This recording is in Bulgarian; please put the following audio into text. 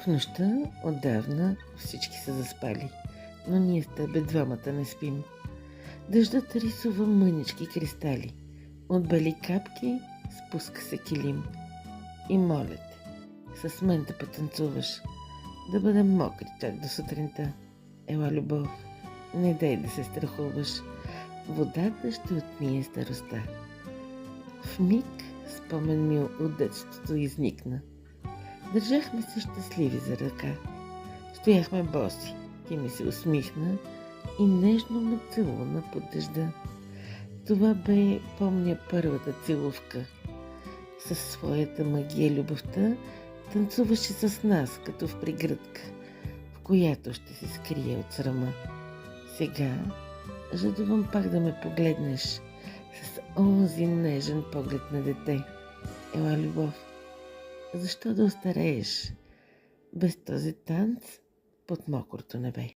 В нощта отдавна всички са заспали, но ние с тебе двамата не спим. Дъждът рисува мънички кристали, от бели капки спуска се килим. И моля те, с мен да потанцуваш, да бъдем мокри чак до сутринта. Ела, любов, не дай да се страхуваш, водата ще отмие старостта. В миг спомен ми от детството изникна. Държахме се щастливи за ръка. Стояхме боси, ти ми се усмихна и нежно ме целуна под дъжда. Това бе, помня, първата целувка. Със своята магия любовта танцуваше с нас, като в прегръдка, в която ще се скрие от срама. Сега жадувам пак да ме погледнеш с онзи нежен поглед на дете. Ела, любов, защо да остарееш без този танц под мокрото небе?